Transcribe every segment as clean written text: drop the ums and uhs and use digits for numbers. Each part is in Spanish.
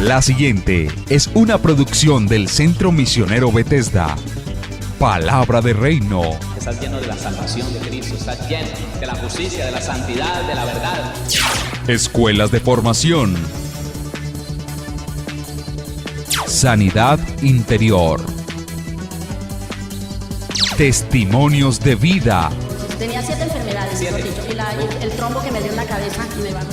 La siguiente es una producción del Centro Misionero Bethesda. Palabra de Reino. Estás lleno de la salvación de Cristo, estás lleno de la justicia, de la santidad, de la verdad. Escuelas de formación. Sanidad interior. Testimonios de vida. Tenía 7 enfermedades, mejor dicho, y el trombo que me dio en la cabeza,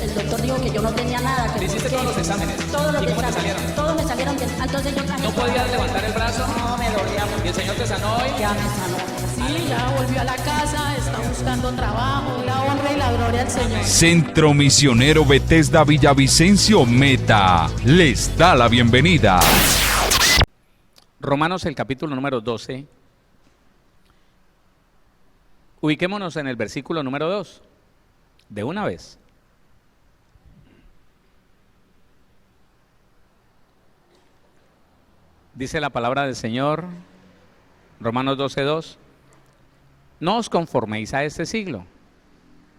el doctor dijo que yo no tenía nada. ¿Le hiciste todos los exámenes? Todos los ¿Y cómo te exámenes, salieron? todos me salieron bien. Entonces yo ¿No podías levantar el brazo? No, me dolía mucho. ¿Y el Señor te sanó hoy? Ya me sanó. Sí, ya volvió a la casa, está buscando trabajo, la honra y la gloria al Señor. Centro Misionero Bethesda Villavicencio Meta les da la bienvenida. Romanos, el capítulo número 12. Ubiquémonos en el versículo número 2, de una vez. Dice la palabra del Señor, Romanos 12:2, no os conforméis a este siglo.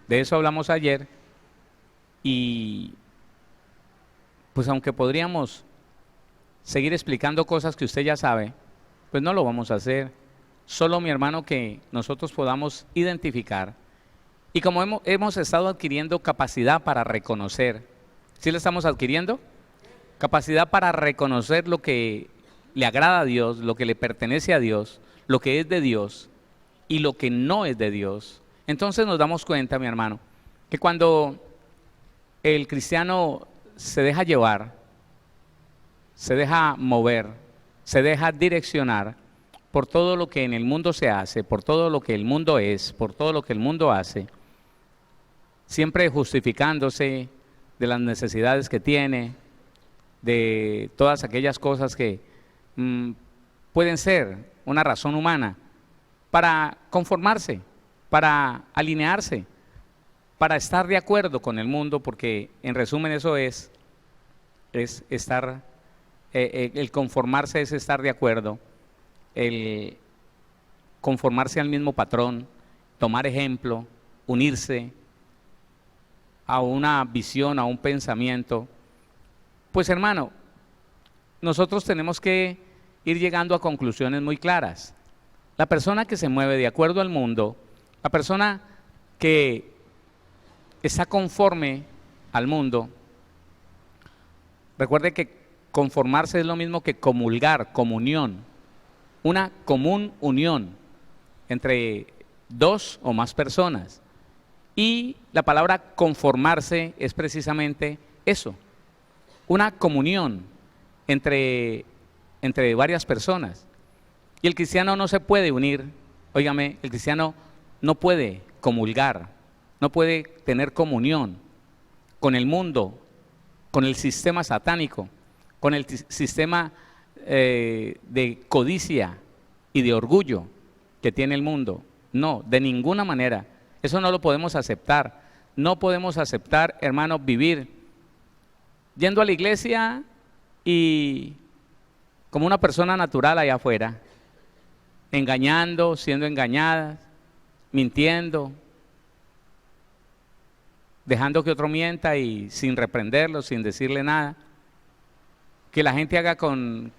De eso hablamos ayer y pues aunque podríamos seguir explicando cosas que usted ya sabe, pues no lo vamos a hacer. Solo, mi hermano, que nosotros podamos identificar y como hemos estado adquiriendo capacidad para reconocer, ¿sí le estamos adquiriendo? Capacidad para reconocer lo que le agrada a Dios, lo que le pertenece a Dios, lo que es de Dios y lo que no es de Dios. Entonces nos damos cuenta, mi hermano, que cuando el cristiano se deja llevar, se deja mover, se deja direccionar por todo lo que en el mundo se hace, por todo lo que el mundo es, por todo lo que el mundo hace, siempre justificándose de las necesidades que tiene, de todas aquellas cosas que pueden ser una razón humana para conformarse, para alinearse, para estar de acuerdo con el mundo, porque en resumen eso es estar, el conformarse es estar de acuerdo, el conformarse al mismo patrón, tomar ejemplo, unirse a una visión, a un pensamiento. Pues hermano, nosotros tenemos que ir llegando a conclusiones muy claras. La persona que se mueve de acuerdo al mundo, la persona que está conforme al mundo, recuerde que conformarse es lo mismo que comulgar, comunión, una común unión entre dos o más personas. Y la palabra conformarse es precisamente eso, una comunión entre varias personas. Y el cristiano no se puede unir, óigame, el cristiano no puede comulgar, no puede tener comunión con el mundo, con el sistema satánico, con el sistema de codicia y de orgullo que tiene el mundo. No, de ninguna manera. Eso no lo podemos aceptar. No podemos aceptar, hermano, vivir yendo a la iglesia y como una persona natural allá afuera, engañando, siendo engañadas, mintiendo, dejando que otro mienta y sin reprenderlo, sin decirle nada, que la gente haga con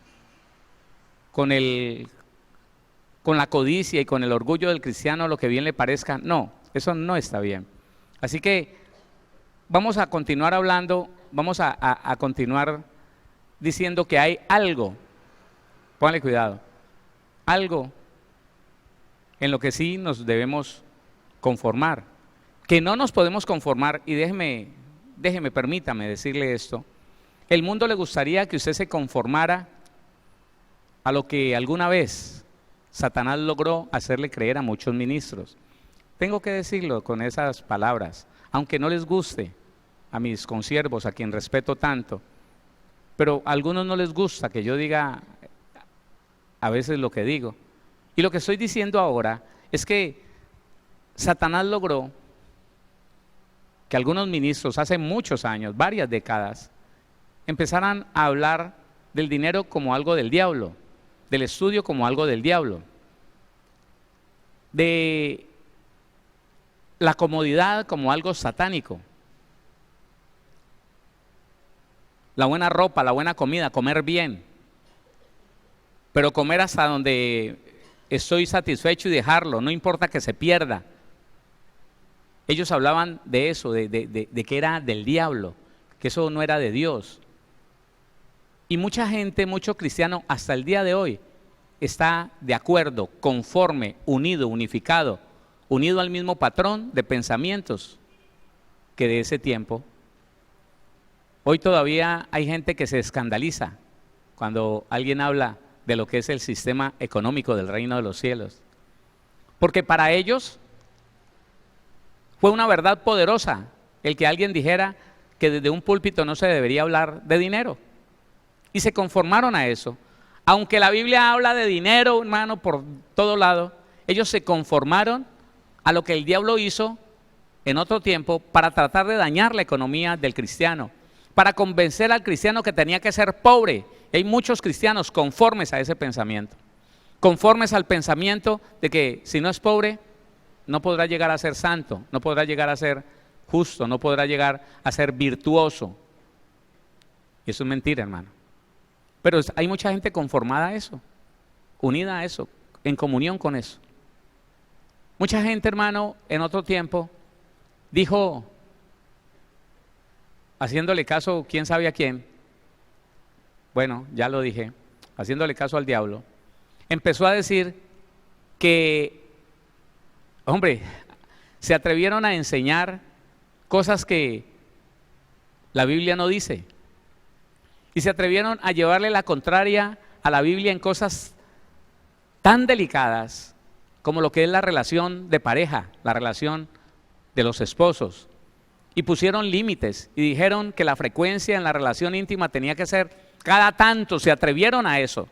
la codicia y con el orgullo del cristiano lo que bien le parezca. No, eso no está bien. Así que vamos a continuar hablando, vamos a continuar diciendo que hay algo, póngale cuidado, algo en lo que sí nos debemos conformar, que no nos podemos conformar. Y permítame decirle esto, el mundo le gustaría que usted se conformara a lo que alguna vez Satanás logró hacerle creer a muchos ministros. Tengo que decirlo con esas palabras, aunque no les guste a mis consiervos, a quien respeto tanto, pero a algunos no les gusta que yo diga a veces lo que digo. Y lo que estoy diciendo ahora es que Satanás logró que algunos ministros hace muchos años, varias décadas, empezaran a hablar del dinero como algo del diablo, del estudio como algo del diablo, de la comodidad como algo satánico, la buena ropa, la buena comida, comer bien, pero comer hasta donde estoy satisfecho y dejarlo, no importa que se pierda. Ellos hablaban de eso, de que era del diablo, que eso no era de Dios. Y mucha gente, mucho cristiano, hasta el día de hoy, está de acuerdo, conforme, unido, unificado, unido al mismo patrón de pensamientos que de ese tiempo. Hoy todavía hay gente que se escandaliza cuando alguien habla de lo que es el sistema económico del reino de los cielos. Porque para ellos fue una verdad poderosa el que alguien dijera que desde un púlpito no se debería hablar de dinero. Y se conformaron a eso. Aunque la Biblia habla de dinero, hermano, por todo lado, ellos se conformaron a lo que el diablo hizo en otro tiempo para tratar de dañar la economía del cristiano, para convencer al cristiano que tenía que ser pobre. Y hay muchos cristianos conformes a ese pensamiento, conformes al pensamiento de que si no es pobre, no podrá llegar a ser santo, no podrá llegar a ser justo, no podrá llegar a ser virtuoso. Y eso es mentira, hermano. Pero hay mucha gente conformada a eso, unida a eso, en comunión con eso. Mucha gente, hermano, en otro tiempo dijo, haciéndole caso, quién sabe a quién, bueno, ya lo dije, haciéndole caso al diablo, empezó a decir que, hombre, se atrevieron a enseñar cosas que la Biblia no dice. Y se atrevieron a llevarle la contraria a la Biblia en cosas tan delicadas como lo que es la relación de pareja, la relación de los esposos. Y pusieron límites y dijeron que la frecuencia en la relación íntima tenía que ser cada tanto, se atrevieron a eso.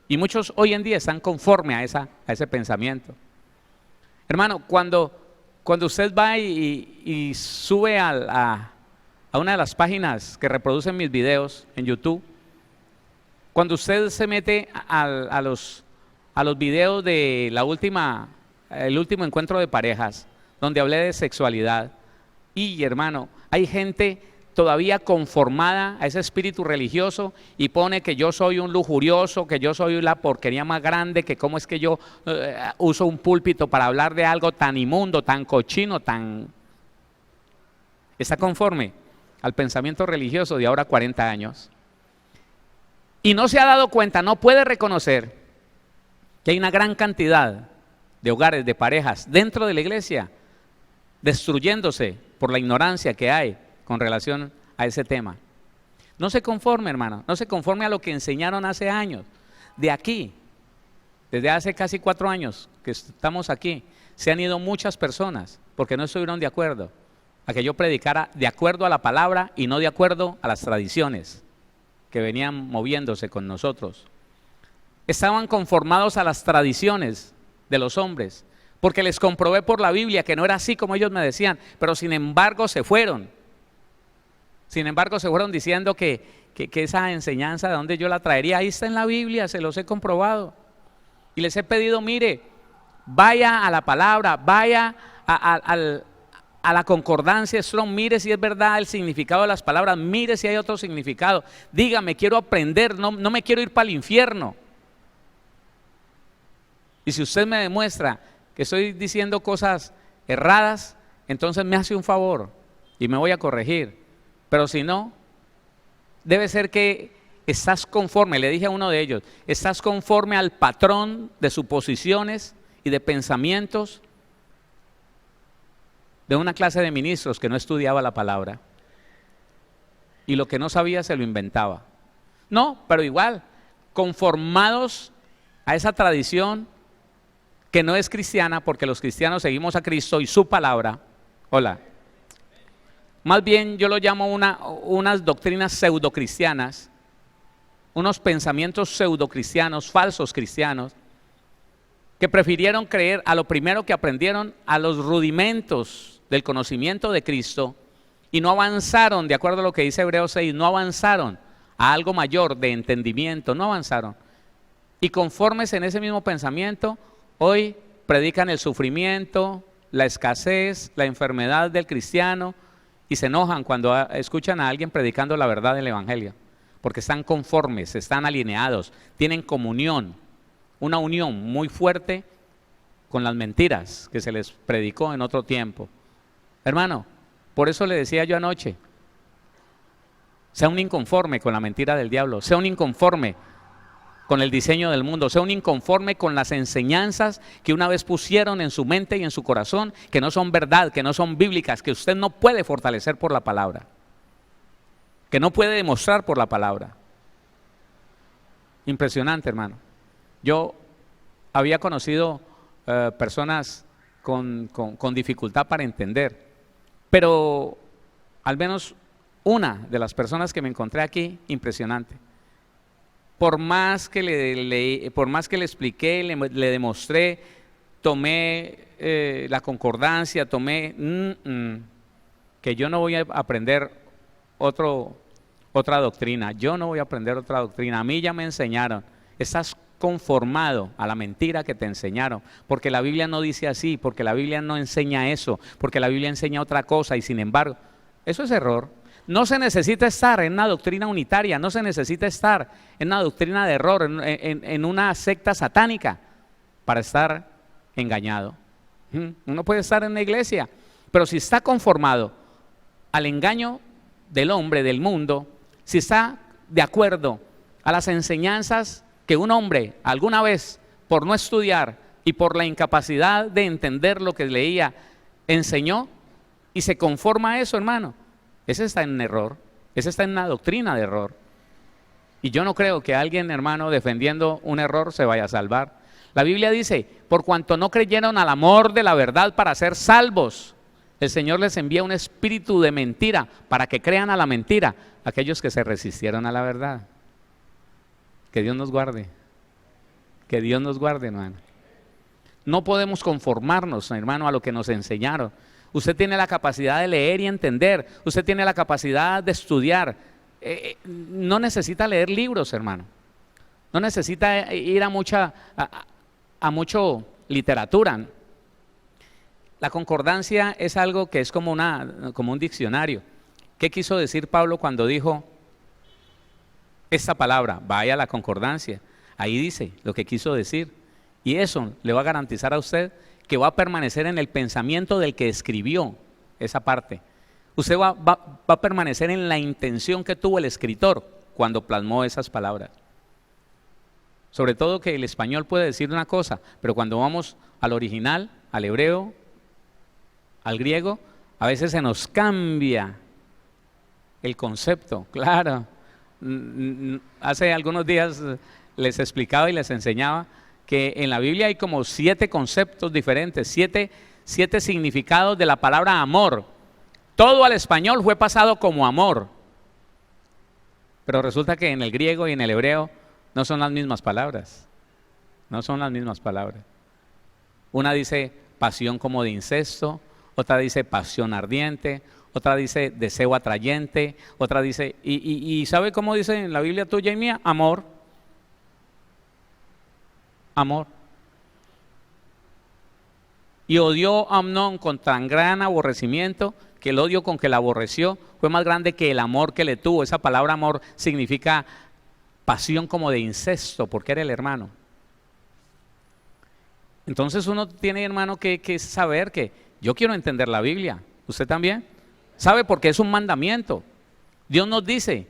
Y muchos hoy en día están conformes a ese pensamiento. Hermano, cuando usted va y sube a una de las páginas que reproducen mis videos en YouTube, cuando usted se mete a los videos de el último encuentro de parejas, donde hablé de sexualidad, y hermano, hay gente todavía conformada a ese espíritu religioso y pone que yo soy un lujurioso, que yo soy la porquería más grande, que cómo es que yo uso un púlpito para hablar de algo tan inmundo, tan cochino, está conforme al pensamiento religioso de ahora 40 años. Y no se ha dado cuenta, no puede reconocer que hay una gran cantidad de hogares, de parejas dentro de la iglesia, destruyéndose por la ignorancia que hay con relación a ese tema. No se conforme, hermano, no se conforme a lo que enseñaron hace años. De aquí, desde hace casi 4 años que estamos aquí, se han ido muchas personas porque no estuvieron de acuerdo a que yo predicara de acuerdo a la palabra y no de acuerdo a las tradiciones que venían moviéndose con nosotros. Estaban conformados a las tradiciones de los hombres, porque les comprobé por la Biblia que no era así como ellos me decían, pero sin embargo se fueron. Sin embargo se fueron diciendo que esa enseñanza de dónde yo la traería, ahí está en la Biblia, se los he comprobado. Y les he pedido, mire, vaya a la palabra, vaya a la concordancia Strong, mire si es verdad el significado de las palabras, mire si hay otro significado, dígame, quiero aprender, no me quiero ir para el infierno. Y si usted me demuestra que estoy diciendo cosas erradas, entonces me hace un favor y me voy a corregir. Pero si no, debe ser que estás conforme, le dije a uno de ellos, estás conforme al patrón de suposiciones y de pensamientos de una clase de ministros que no estudiaba la palabra y lo que no sabía se lo inventaba. No, pero igual, conformados a esa tradición que no es cristiana, porque los cristianos seguimos a Cristo y su palabra. Hola. Más bien yo lo llamo unas doctrinas pseudocristianas, unos pensamientos pseudocristianos, falsos cristianos, que prefirieron creer a lo primero que aprendieron, a los rudimentos del conocimiento de Cristo, y no avanzaron, de acuerdo a lo que dice Hebreos 6, no avanzaron a algo mayor de entendimiento, no avanzaron. Y conformes en ese mismo pensamiento, hoy predican el sufrimiento, la escasez, la enfermedad del cristiano, y se enojan cuando escuchan a alguien predicando la verdad del Evangelio, porque están conformes, están alineados, tienen comunión, una unión muy fuerte con las mentiras que se les predicó en otro tiempo. Hermano, por eso le decía yo anoche, sea un inconforme con la mentira del diablo, sea un inconforme con el diseño del mundo, sea un inconforme con las enseñanzas que una vez pusieron en su mente y en su corazón, que no son verdad, que no son bíblicas, que usted no puede fortalecer por la palabra, que no puede demostrar por la palabra. Impresionante, hermano. Yo había conocido personas con dificultad para entender, pero al menos una de las personas que me encontré aquí, impresionante. Por más que le expliqué, le demostré, tomé la concordancia, tomé que yo no voy a aprender otra doctrina, yo no voy a aprender otra doctrina, a mí ya me enseñaron, estás conformado a la mentira que te enseñaron, porque la Biblia no dice así, porque la Biblia no enseña eso, porque la Biblia enseña otra cosa y sin embargo, eso es error. No se necesita estar en una doctrina unitaria, no se necesita estar en una doctrina de error, en una secta satánica para estar engañado. Uno puede estar en la iglesia, pero si está conformado al engaño del hombre, del mundo, si está de acuerdo a las enseñanzas que un hombre alguna vez, por no estudiar y por la incapacidad de entender lo que leía, enseñó y se conforma a eso, hermano, ese está en error, ese está en una doctrina de error. Y yo no creo que alguien, hermano, defendiendo un error se vaya a salvar. La Biblia dice, por cuanto no creyeron al amor de la verdad para ser salvos, el Señor les envía un espíritu de mentira para que crean a la mentira aquellos que se resistieron a la verdad. Que Dios nos guarde, que Dios nos guarde, hermano. No podemos conformarnos, hermano, a lo que nos enseñaron. Usted tiene la capacidad de leer y entender, usted tiene la capacidad de estudiar. No necesita leer libros, hermano. No necesita ir a mucha literatura. La concordancia es algo que es como un diccionario. ¿Qué quiso decir Pablo cuando dijo esta palabra? Vaya a la concordancia. Ahí dice lo que quiso decir. Y eso le va a garantizar a usted que va a permanecer en el pensamiento del que escribió esa parte. Usted va a permanecer en la intención que tuvo el escritor cuando plasmó esas palabras. Sobre todo que el español puede decir una cosa, pero cuando vamos al original, al hebreo, al griego, a veces se nos cambia el concepto. Claro, hace algunos días les explicaba y les enseñaba que en la Biblia hay como 7 conceptos diferentes, 7 significados de la palabra amor. Todo al español fue pasado como amor, pero resulta que en el griego y en el hebreo no son las mismas palabras, no son las mismas palabras. Una dice pasión como de incesto, otra dice pasión ardiente, otra dice deseo atrayente, otra dice, y ¿sabe cómo dice en la Biblia tuya y mía? Amor. Amor. Y odió a Amnón con tan gran aborrecimiento que el odio con que la aborreció fue más grande que el amor que le tuvo. Esa palabra amor significa pasión como de incesto, porque era el hermano. Entonces uno tiene, hermano, que saber que yo quiero entender la Biblia. ¿Usted también? ¿Sabe? Porque es un mandamiento. Dios nos dice,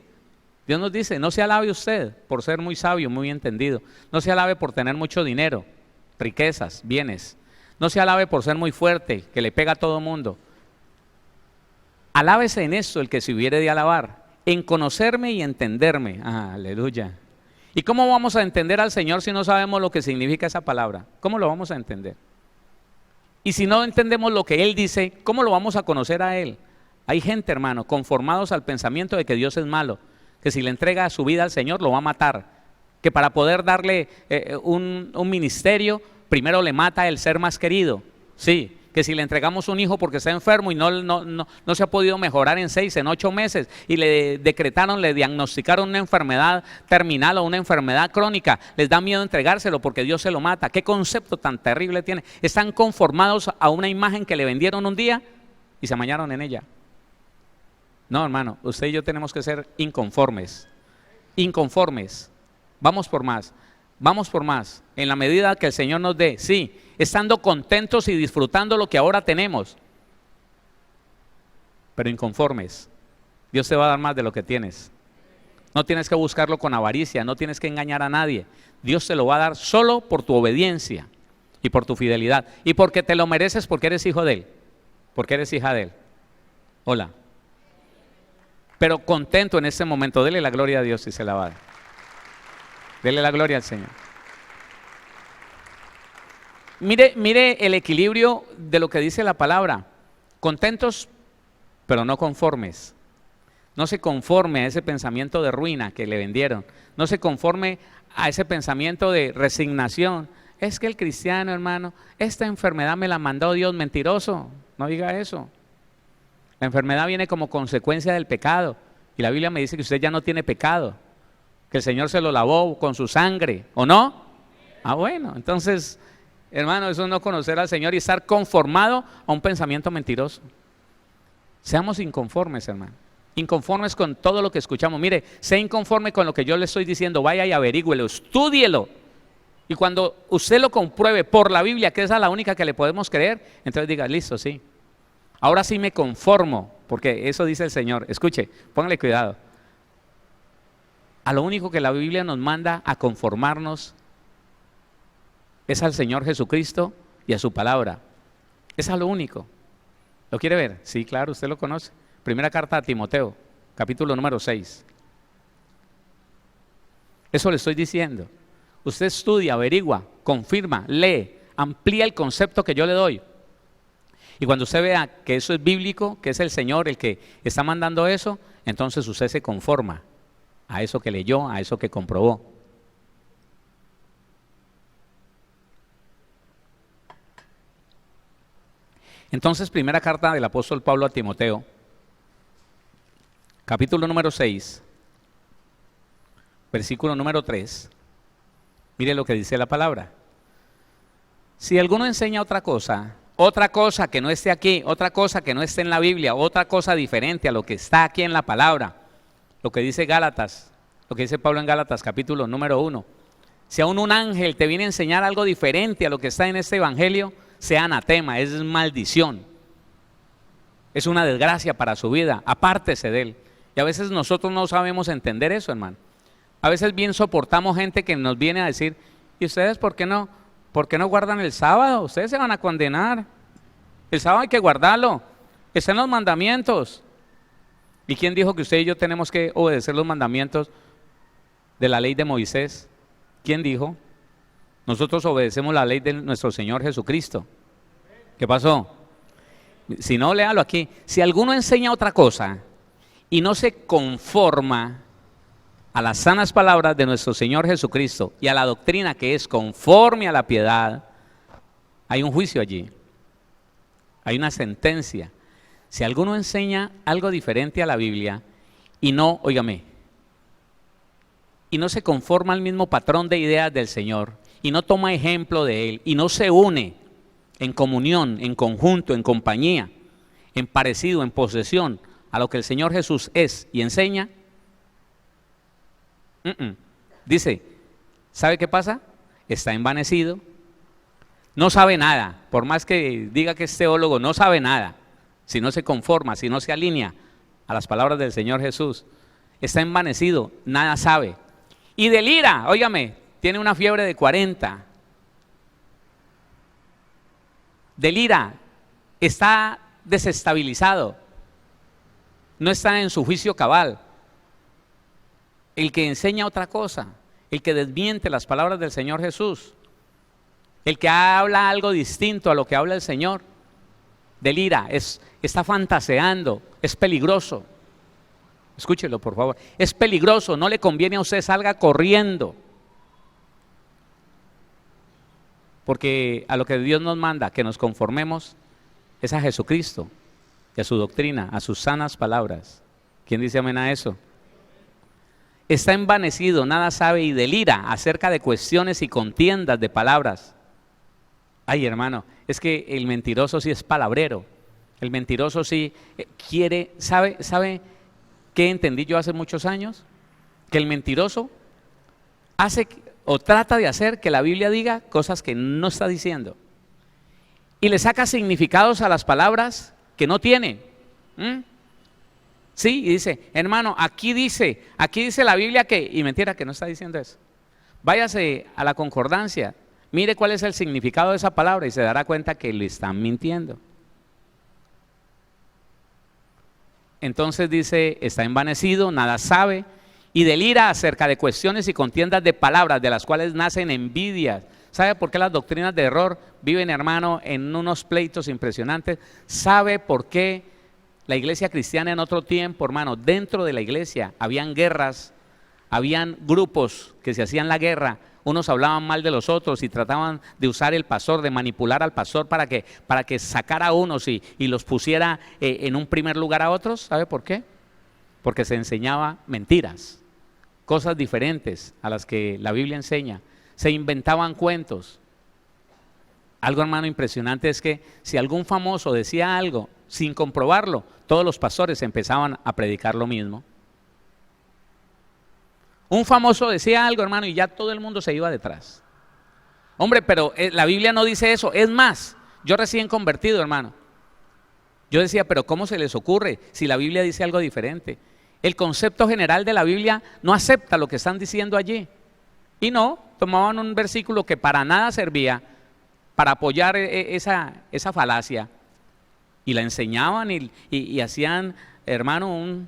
no se alabe usted por ser muy sabio, muy entendido. No se alabe por tener mucho dinero, riquezas, bienes. No se alabe por ser muy fuerte, que le pega a todo mundo. Alábese en esto el que se hubiere de alabar, en conocerme y entenderme. Aleluya. ¿Y cómo vamos a entender al Señor si no sabemos lo que significa esa palabra? ¿Cómo lo vamos a entender? Y si no entendemos lo que Él dice, ¿cómo lo vamos a conocer a Él? Hay gente, hermano, conformados al pensamiento de que Dios es malo, que si le entrega su vida al Señor lo va a matar, que para poder darle un ministerio, primero le mata el ser más querido. Sí, que si le entregamos un hijo porque está enfermo y no se ha podido mejorar en 6, en 8 meses y le diagnosticaron una enfermedad terminal o una enfermedad crónica, les da miedo entregárselo porque Dios se lo mata. ¿Qué concepto tan terrible tiene? Están conformados a una imagen que le vendieron un día y se amañaron en ella. No, hermano, usted y yo tenemos que ser inconformes. Inconformes. Vamos por más. Vamos por más. En la medida que el Señor nos dé. Sí, estando contentos y disfrutando lo que ahora tenemos. Pero inconformes. Dios te va a dar más de lo que tienes. No tienes que buscarlo con avaricia, no tienes que engañar a nadie. Dios te lo va a dar solo por tu obediencia y por tu fidelidad. Y porque te lo mereces, porque eres hijo de Él. Porque eres hija de Él. Hola. Pero contento en este momento, dele la gloria a Dios y se la va a dar. Dele la gloria al Señor. Mire el equilibrio de lo que dice la palabra. Contentos, pero no conformes. No se conforme a ese pensamiento de ruina que le vendieron. No se conforme a ese pensamiento de resignación. Es que el cristiano, hermano, esta enfermedad me la mandó Dios, mentiroso. No diga eso. La enfermedad viene como consecuencia del pecado. Y la Biblia me dice que usted ya no tiene pecado. Que el Señor se lo lavó con su sangre, ¿o no? Ah, bueno, entonces, hermano, eso es no conocer al Señor y estar conformado a un pensamiento mentiroso. Seamos inconformes, hermano. Inconformes con todo lo que escuchamos. Mire, sea inconforme con lo que yo le estoy diciendo. Vaya y averígüelo, estúdielo. Y cuando usted lo compruebe por la Biblia, que esa es la única que le podemos creer, entonces diga, listo, sí. Ahora sí me conformo, porque eso dice el Señor. Escuche, póngale cuidado. A lo único que la Biblia nos manda a conformarnos es al Señor Jesucristo y a su palabra. Es a lo único. ¿Lo quiere ver? Sí, claro, usted lo conoce. Primera carta a Timoteo, capítulo número 6. Eso le estoy diciendo. Usted estudia, averigua, confirma, lee, amplía el concepto que yo le doy. Y cuando usted vea que eso es bíblico, que es el Señor el que está mandando eso, entonces usted se conforma a eso que leyó, a eso que comprobó. Entonces, primera carta del apóstol Pablo a Timoteo, capítulo número 6, versículo número 3. Mire lo que dice la palabra. Si alguno enseña otra cosa que no esté aquí, otra cosa que no esté en la Biblia, otra cosa diferente a lo que está aquí en la palabra, lo que dice Gálatas, lo que dice Pablo en Gálatas, capítulo número 1. Si aún un ángel te viene a enseñar algo diferente a lo que está en este evangelio, sea anatema, es maldición. Es una desgracia para su vida, apártese de él. Y a veces nosotros no sabemos entender eso, hermano. A veces bien soportamos gente que nos viene a decir, ¿y ustedes por qué no guardan el sábado? Ustedes se van a condenar. El sábado hay que guardarlo. Está en los mandamientos. ¿Y quién dijo que usted y yo tenemos que obedecer los mandamientos de la ley de Moisés? ¿Quién dijo? Nosotros obedecemos la ley de nuestro Señor Jesucristo. ¿Qué pasó? Si no, léalo aquí. Si alguno enseña otra cosa y no se conforma a las sanas palabras de nuestro Señor Jesucristo y a la doctrina que es conforme a la piedad, hay un juicio allí. Hay una sentencia. Si alguno enseña algo diferente a la Biblia y no, óigame, y no se conforma al mismo patrón de ideas del Señor y no toma ejemplo de Él y no se une en comunión, en conjunto, en compañía, en parecido, en posesión a lo que el Señor Jesús es y enseña, dice, ¿sabe qué pasa? Está envanecido, no sabe nada, por más que diga que es teólogo, no sabe nada, si no se conforma, si no se alinea a las palabras del Señor Jesús, está envanecido, nada sabe, y delira, óigame, tiene una fiebre de 40, delira, está desestabilizado, no está en su juicio cabal. El que enseña otra cosa, el que desmiente las palabras del Señor Jesús, el que habla algo distinto a lo que habla el Señor, delira, está fantaseando, es peligroso. Escúchelo, por favor, es peligroso, no le conviene a usted, salga corriendo. Porque a lo que Dios nos manda, que nos conformemos, es a Jesucristo y a su doctrina, a sus sanas palabras. ¿Quién dice amén a eso? Está envanecido, nada sabe y delira acerca de cuestiones y contiendas de palabras. Ay, hermano, es que el mentiroso sí es palabrero. El mentiroso sí quiere, sabe ¿Qué entendí yo hace muchos años? Que el mentiroso hace o trata de hacer que la Biblia diga cosas que no está diciendo. Y le saca significados a las palabras que no tiene. Sí, y dice, hermano, aquí dice la Biblia que, y mentira que no está diciendo eso. Váyase a la concordancia, mire cuál es el significado de esa palabra y se dará cuenta que le están mintiendo. Entonces dice, está envanecido, nada sabe, y delira acerca de cuestiones y contiendas de palabras de las cuales nacen envidias. ¿Sabe por qué las doctrinas de error viven, hermano, en unos pleitos impresionantes? ¿Sabe por qué la iglesia cristiana en otro tiempo, hermano, dentro de la iglesia habían guerras, habían grupos que se hacían la guerra? Unos hablaban mal de los otros y trataban de usar el pastor, de manipular al pastor para que sacara a unos y los pusiera en un primer lugar a otros. ¿Sabe por qué? Porque se enseñaba mentiras, cosas diferentes a las que la Biblia enseña. Se inventaban cuentos. Algo, hermano, impresionante es que si algún famoso decía algo sin comprobarlo, todos los pastores empezaban a predicar lo mismo. Un famoso decía algo, hermano, y ya todo el mundo se iba detrás. Hombre, pero la Biblia no dice eso. Es más, yo recién convertido, hermano, yo decía, pero ¿cómo se les ocurre si la Biblia dice algo diferente? El concepto general de la Biblia no acepta lo que están diciendo allí. Y no, tomaban un versículo que para nada servía para apoyar esa falacia y la enseñaban y hacían, hermano,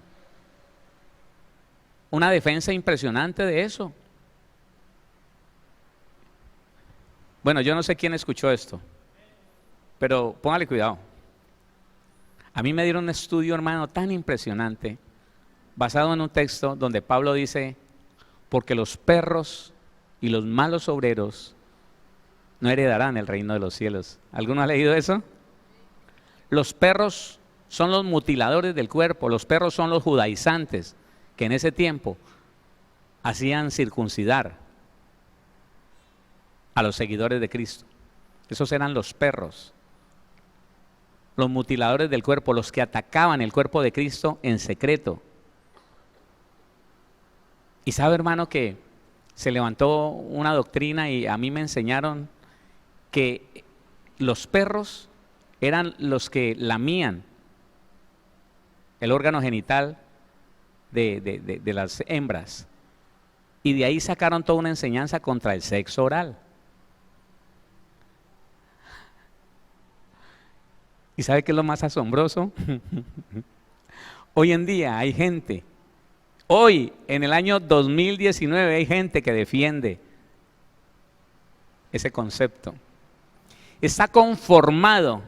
una defensa impresionante de eso. Bueno, yo no sé quién escuchó esto, pero póngale cuidado. A mí me dieron un estudio, hermano, tan impresionante, basado en un texto donde Pablo dice, porque los perros y los malos obreros no heredarán el reino de los cielos. ¿Alguno ha leído eso? Los perros son los mutiladores del cuerpo, los perros son los judaizantes, que en ese tiempo hacían circuncidar a los seguidores de Cristo. Esos eran los perros, los mutiladores del cuerpo, los que atacaban el cuerpo de Cristo en secreto. Y sabe, hermano, que se levantó una doctrina y a mí me enseñaron que los perros eran los que lamían el órgano genital de las hembras, y de ahí sacaron toda una enseñanza contra el sexo oral. ¿Y sabe qué es lo más asombroso? Hoy en día hay gente, hoy en el año 2019 hay gente que defiende ese concepto. Está conformado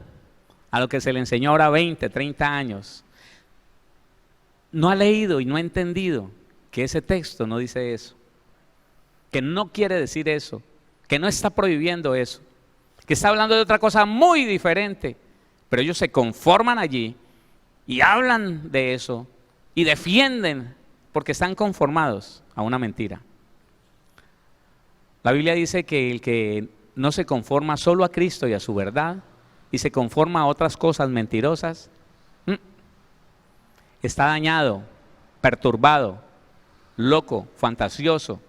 a lo que se le enseñó ahora 20, 30 años. No ha leído y no ha entendido que ese texto no dice eso, que no quiere decir eso, que no está prohibiendo eso, que está hablando de otra cosa muy diferente, pero ellos se conforman allí y hablan de eso y defienden porque están conformados a una mentira. La Biblia dice que el que no se conforma solo a Cristo y a su verdad y se conforma a otras cosas mentirosas, está dañado, perturbado, loco, fantasioso,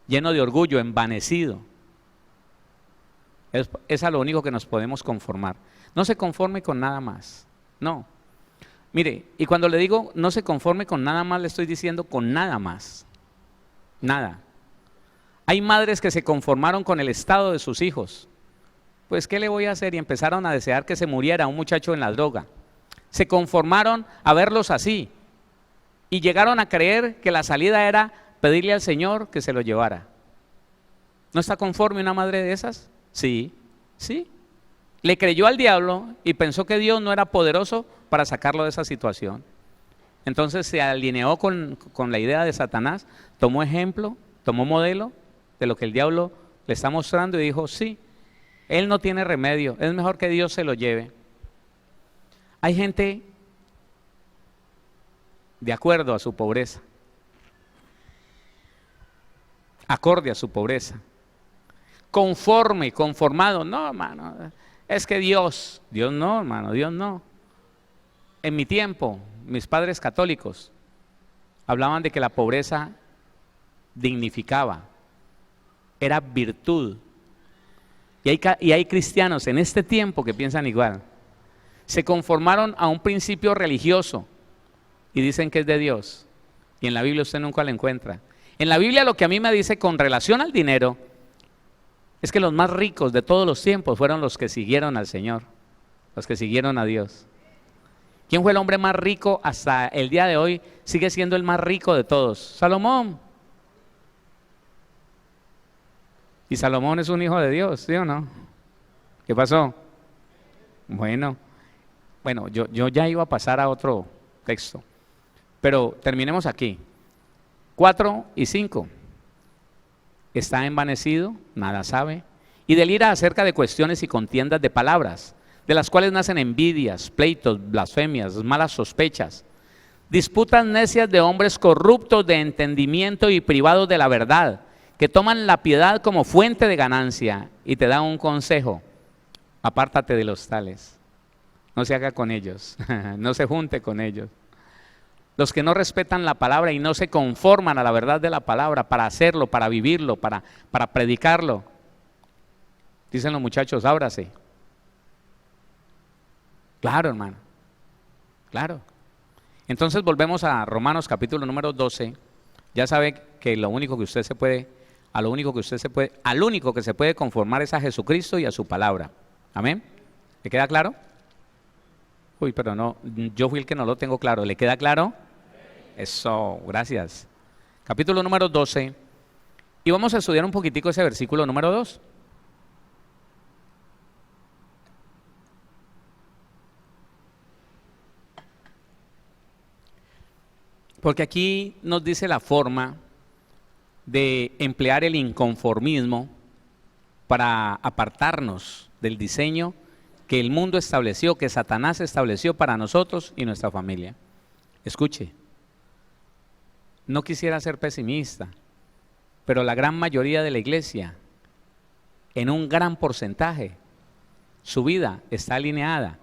lleno de orgullo, envanecido. Es a lo único que nos podemos conformar. No se conforme con nada más, no. Mire, y cuando le digo no se conforme con nada más, le estoy diciendo con nada más, nada. Hay madres que se conformaron con el estado de sus hijos. Pues, ¿qué le voy a hacer? Y empezaron a desear que se muriera un muchacho en la droga. Se conformaron a verlos así y llegaron a creer que la salida era pedirle al Señor que se lo llevara. ¿No está conforme una madre de esas? Sí, sí. Le creyó al diablo y pensó que Dios no era poderoso para sacarlo de esa situación. Entonces se alineó con la idea de Satanás, tomó ejemplo, tomó modelo de lo que el diablo le está mostrando y dijo, sí, él no tiene remedio, es mejor que Dios se lo lleve. Hay gente de acuerdo a su pobreza, acorde a su pobreza, conforme, conformado. No, hermano, es que Dios no, hermano, Dios no. en mi tiempo, mis padres católicos hablaban de que la pobreza dignificaba, era virtud. Y hay cristianos en este tiempo que piensan igual. Se conformaron a un principio religioso y dicen que es de Dios. Y en la Biblia usted nunca lo encuentra. En la Biblia lo que a mí me dice con relación al dinero es que los más ricos de todos los tiempos fueron los que siguieron al Señor, los que siguieron a Dios. ¿Quién fue el hombre más rico hasta el día de hoy? Sigue siendo el más rico de todos. Salomón. Y Salomón es un hijo de Dios, ¿sí o no? ¿Qué pasó? Bueno, yo ya iba a pasar a otro texto, pero terminemos aquí. 4 y 5. Está envanecido, nada sabe, y delira acerca de cuestiones y contiendas de palabras, de las cuales nacen envidias, pleitos, blasfemias, malas sospechas, disputas necias de hombres corruptos de entendimiento y privados de la verdad, que toman la piedad como fuente de ganancia y te dan un consejo: apártate de los tales, no se haga con ellos, no se junte con ellos. Los que no respetan la palabra y no se conforman a la verdad de la palabra para hacerlo, para vivirlo, para predicarlo. Dicen los muchachos, ábrase. Claro, hermano, claro. Entonces volvemos a Romanos capítulo número 12. Ya sabe que al único que se puede conformar es a Jesucristo y a su palabra. Amén. ¿Le queda claro? Uy, pero no, yo fui el que no lo tengo claro. ¿Le queda claro? Eso, gracias. Capítulo número 12. Y vamos a estudiar un poquitico ese versículo número 2. Porque aquí nos dice la forma de emplear el inconformismo para apartarnos del diseño que el mundo estableció, que Satanás estableció para nosotros y nuestra familia. Escuche, no quisiera ser pesimista, pero la gran mayoría de la iglesia, en un gran porcentaje, su vida está alineada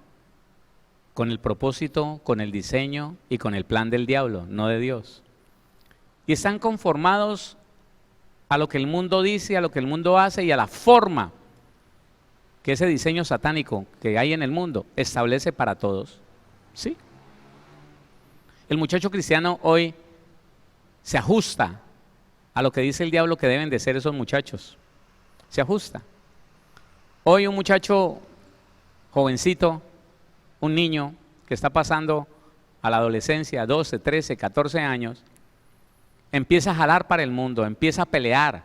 con el propósito, con el diseño y con el plan del diablo, no de Dios. Y están conformados a lo que el mundo dice, a lo que el mundo hace y a la forma que ese diseño satánico que hay en el mundo establece para todos. ¿Sí? El muchacho cristiano hoy se ajusta a lo que dice el diablo que deben de ser esos muchachos. Se ajusta. Hoy un muchacho jovencito, un niño que está pasando a la adolescencia, 12, 13, 14 años, empieza a jalar para el mundo, empieza a pelear,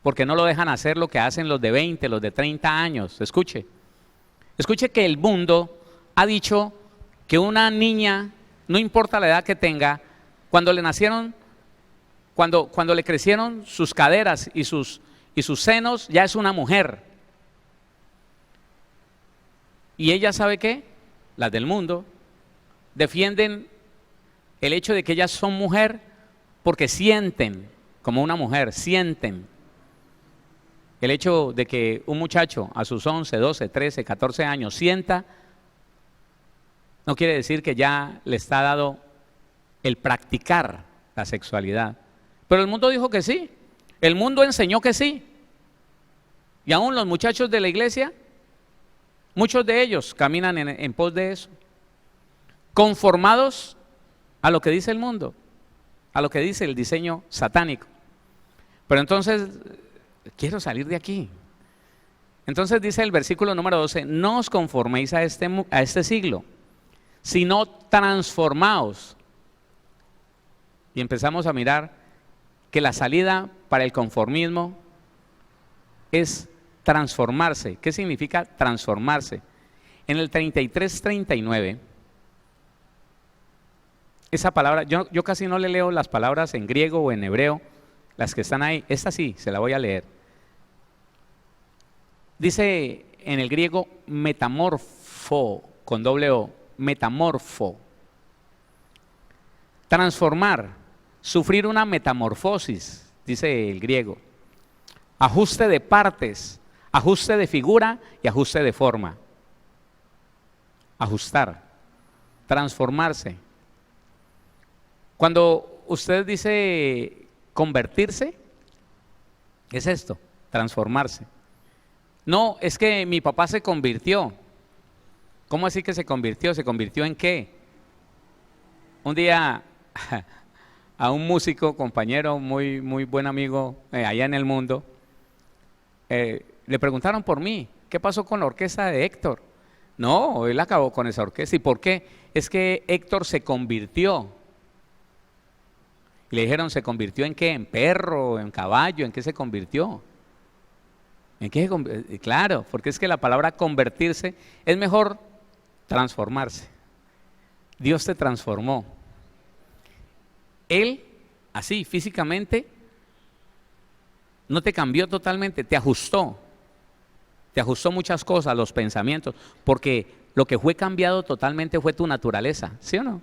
porque no lo dejan hacer lo que hacen los de 20, los de 30 años. Escuche que el mundo ha dicho que una niña, no importa la edad que tenga, cuando le nacieron, cuando le crecieron sus caderas y sus senos, ya es una mujer. Y ella, ¿sabe qué? Las del mundo defienden el hecho de que ellas son mujer porque sienten como una mujer, sienten. El hecho de que un muchacho a sus 11, 12, 13, 14 años sienta, no quiere decir que ya le está dado el practicar la sexualidad. Pero el mundo dijo que sí, el mundo enseñó que sí. Y aún los muchachos de la iglesia, muchos de ellos caminan en pos de eso, conformados a lo que dice el mundo, a lo que dice el diseño satánico. Pero entonces, quiero salir de aquí. Entonces dice el versículo número 12, no os conforméis a este siglo, sino transformaos. Y empezamos a mirar que la salida para el conformismo es transformarse. ¿Qué significa transformarse? En el 33-39, esa palabra, yo casi no le leo las palabras en griego o en hebreo, las que están ahí, esta sí, se la voy a leer. Dice en el griego metamorfo, con doble O, metamorfo. Transformar, sufrir una metamorfosis, dice el griego. Ajuste de partes, ajuste de figura y ajuste de forma. Ajustar. transformarse. Cuando usted dice convertirse, es esto, transformarse. No, es que mi papá se convirtió. ¿Cómo así que se convirtió? ¿Se convirtió en qué? Un día a un músico, compañero, muy buen amigo allá en el mundo, le preguntaron por mí, ¿qué pasó con la orquesta de Héctor? No, él acabó con esa orquesta. ¿Y por qué? Es que Héctor se convirtió. Y le dijeron, ¿se convirtió en qué? ¿En perro? ¿En caballo? ¿En qué se convirtió? ¿En qué? Claro, porque es que la palabra convertirse es mejor transformarse. Dios te transformó. Él, así, físicamente, no te cambió totalmente, te ajustó. Te ajustó muchas cosas, los pensamientos, porque lo que fue cambiado totalmente fue tu naturaleza, ¿sí o no?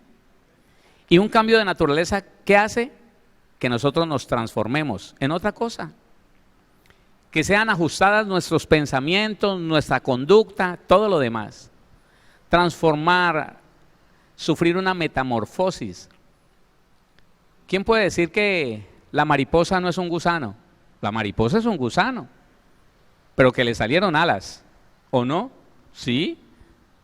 Y un cambio de naturaleza, ¿qué hace? Que nosotros nos transformemos en otra cosa. Que sean ajustadas nuestros pensamientos, nuestra conducta, todo lo demás. Transformar, sufrir una metamorfosis. ¿Quién puede decir que la mariposa no es un gusano? La mariposa es un gusano, pero que le salieron alas, ¿o no? ¿Sí?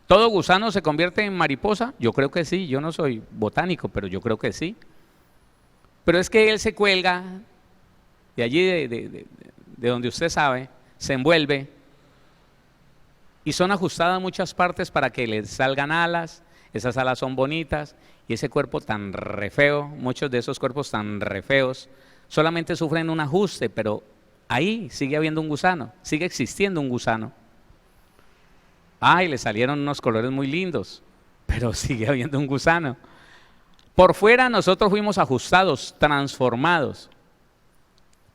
¿Todo gusano se convierte en mariposa? Yo creo que sí, yo no soy botánico, pero yo creo que sí. Pero es que él se cuelga de allí, de donde usted sabe, se envuelve y son ajustadas muchas partes para que le salgan alas. Esas alas son bonitas y ese cuerpo tan re feo, muchos de esos cuerpos tan re feos, solamente sufren un ajuste, pero ahí sigue habiendo un gusano, sigue existiendo un gusano. Ay, le salieron unos colores muy lindos, pero sigue habiendo un gusano. Por fuera nosotros fuimos ajustados, transformados.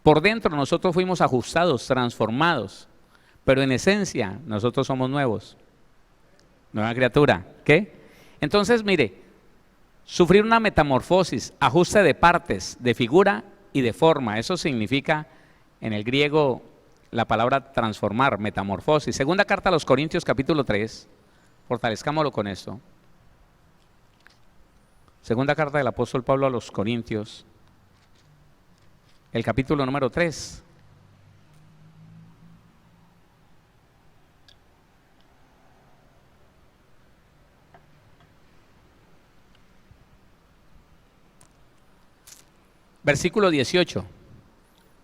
Por dentro nosotros fuimos ajustados, transformados. Pero en esencia nosotros somos nuevos. Nueva criatura. ¿Qué? Entonces, mire, sufrir una metamorfosis, ajuste de partes, de figura y de forma. Eso significa en el griego la palabra transformar, metamorfosis. Segunda carta a los Corintios, capítulo 3. Fortalezcámoslo con esto. Segunda carta del apóstol Pablo a los Corintios, el capítulo número 3. Versículo 18.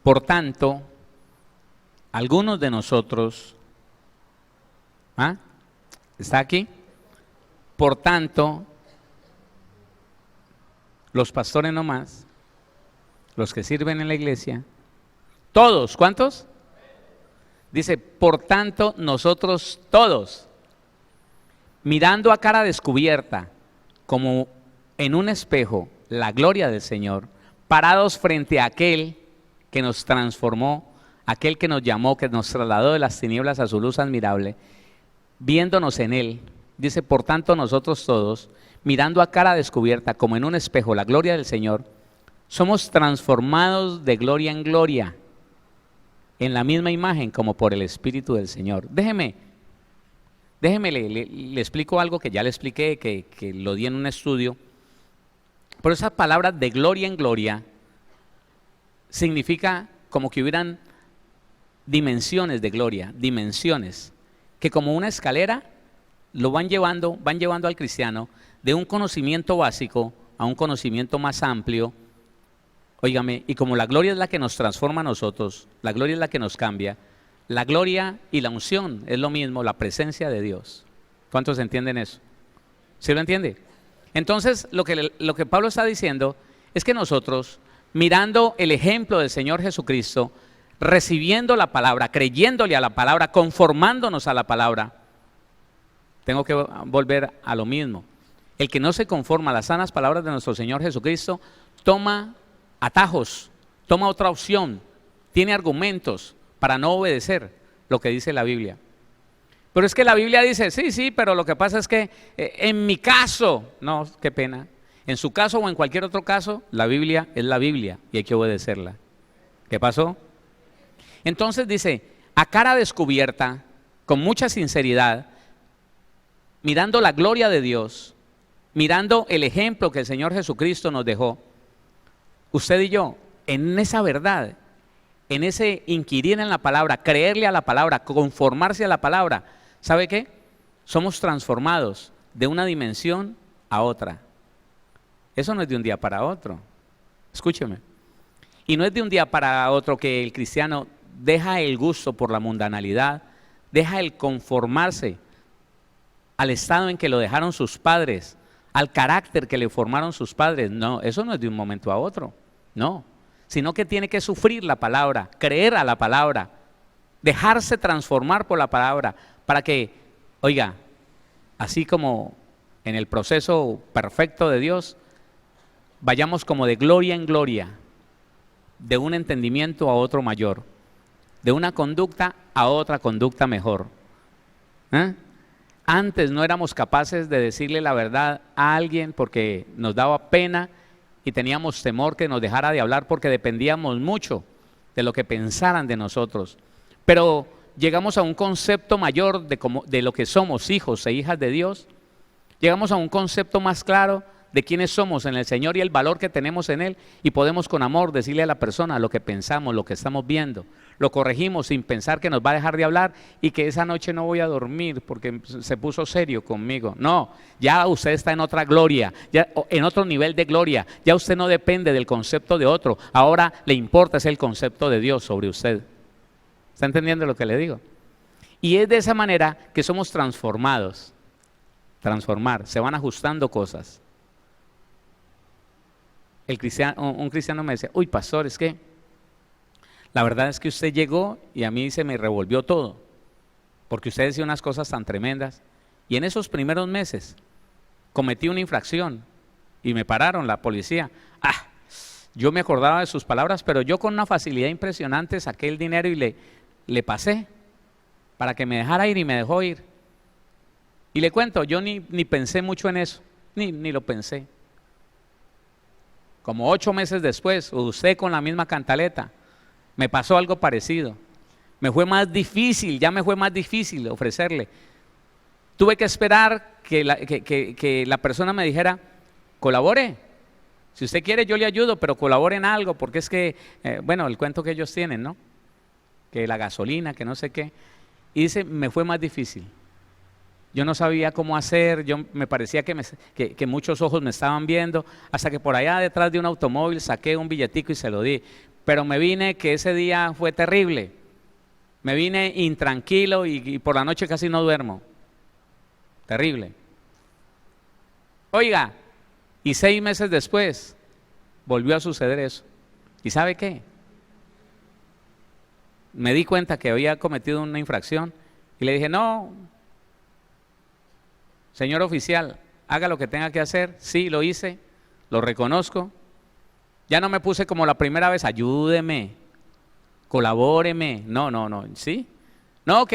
Por tanto, algunos de nosotros, ¿está aquí? Por tanto, los pastores no más, los que sirven en la iglesia, todos, ¿cuántos? Dice, por tanto, nosotros todos, mirando a cara descubierta, como en un espejo, la gloria del Señor, parados frente a aquel que nos transformó, aquel que nos llamó, que nos trasladó de las tinieblas a su luz admirable, viéndonos en Él, dice, por tanto nosotros todos, mirando a cara descubierta, como en un espejo, la gloria del Señor, somos transformados de gloria en gloria, en la misma imagen como por el Espíritu del Señor. Déjeme, le explico algo que ya le expliqué, que lo di en un estudio. Pero esa palabra de gloria en gloria significa como que hubieran dimensiones de gloria, dimensiones, que como una escalera lo van llevando al cristiano de un conocimiento básico a un conocimiento más amplio. Óigame, y como la gloria es la que nos transforma a nosotros, la gloria es la que nos cambia, la gloria y la unción es lo mismo, la presencia de Dios. ¿Cuántos entienden eso? ¿Sí lo entiende? Entonces, lo que Pablo está diciendo es que nosotros, mirando el ejemplo del Señor Jesucristo, recibiendo la palabra, creyéndole a la palabra, conformándonos a la palabra, tengo que volver a lo mismo. El que no se conforma a las sanas palabras de nuestro Señor Jesucristo, toma atajos, toma otra opción, tiene argumentos para no obedecer lo que dice la Biblia. Pero es que la Biblia dice, sí, pero lo que pasa es que en mi caso, no, qué pena, en su caso o en cualquier otro caso, la Biblia es la Biblia y hay que obedecerla. ¿Qué pasó? Entonces dice, a cara descubierta, con mucha sinceridad, mirando la gloria de Dios, mirando el ejemplo que el Señor Jesucristo nos dejó, usted y yo, en esa verdad, en ese inquirir en la palabra, creerle a la palabra, conformarse a la palabra, ¿sabe qué? Somos transformados de una dimensión a otra. Eso no es de un día para otro. Escúcheme. Y no es de un día para otro que el cristiano deja el gusto por la mundanalidad, deja el conformarse al estado en que lo dejaron sus padres, al carácter que le formaron sus padres. No, eso no es de un momento a otro, no. Sino que tiene que sufrir la palabra, creer a la palabra, dejarse transformar por la palabra, para que, oiga, así como en el proceso perfecto de Dios, vayamos como de gloria en gloria, de un entendimiento a otro mayor, de una conducta a otra conducta mejor. Antes no éramos capaces de decirle la verdad a alguien porque nos daba pena y teníamos temor que nos dejara de hablar porque dependíamos mucho de lo que pensaran de nosotros. Pero llegamos a un concepto mayor de lo que somos hijos e hijas de Dios. Llegamos a un concepto más claro de quiénes somos en el Señor y el valor que tenemos en Él, y podemos con amor decirle a la persona lo que pensamos, lo que estamos viendo. Lo corregimos sin pensar que nos va a dejar de hablar y que esa noche no voy a dormir porque se puso serio conmigo. No, ya usted está en otra gloria, ya en otro nivel de gloria. Ya usted no depende del concepto de otro. Ahora le importa es el concepto de Dios sobre usted. ¿Está entendiendo lo que le digo? Y es de esa manera que somos transformados. Transformar, se van ajustando cosas. Un cristiano me decía, uy pastor, es que la verdad es que usted llegó y a mí se me revolvió todo, porque usted decía unas cosas tan tremendas, y en esos primeros meses cometí una infracción y me pararon la policía. Yo me acordaba de sus palabras, pero yo con una facilidad impresionante saqué el dinero y le pasé para que me dejara ir, y me dejó ir. Y le cuento, yo ni pensé mucho en eso, ni lo pensé. Como 8 meses después, usted con la misma cantaleta, me pasó algo parecido. Me fue más difícil ofrecerle. Tuve que esperar que la persona me dijera, colabore. Si usted quiere yo le ayudo, pero colabore en algo, porque es que, bueno, el cuento que ellos tienen, ¿no? Que la gasolina, que no sé qué. Y dice, me fue más difícil. Yo no sabía cómo hacer, me parecía que muchos ojos me estaban viendo, hasta que por allá detrás de un automóvil saqué un billetico y se lo di. Pero me vine, que ese día fue terrible, me vine intranquilo y por la noche casi no duermo. Terrible. Oiga, y 6 meses después volvió a suceder eso. ¿Y sabe qué? Me di cuenta que había cometido una infracción y le dije, no, señor oficial, haga lo que tenga que hacer. Sí, lo hice, lo reconozco. Ya no me puse como la primera vez, ayúdeme, colabóreme. No, ¿sí? No,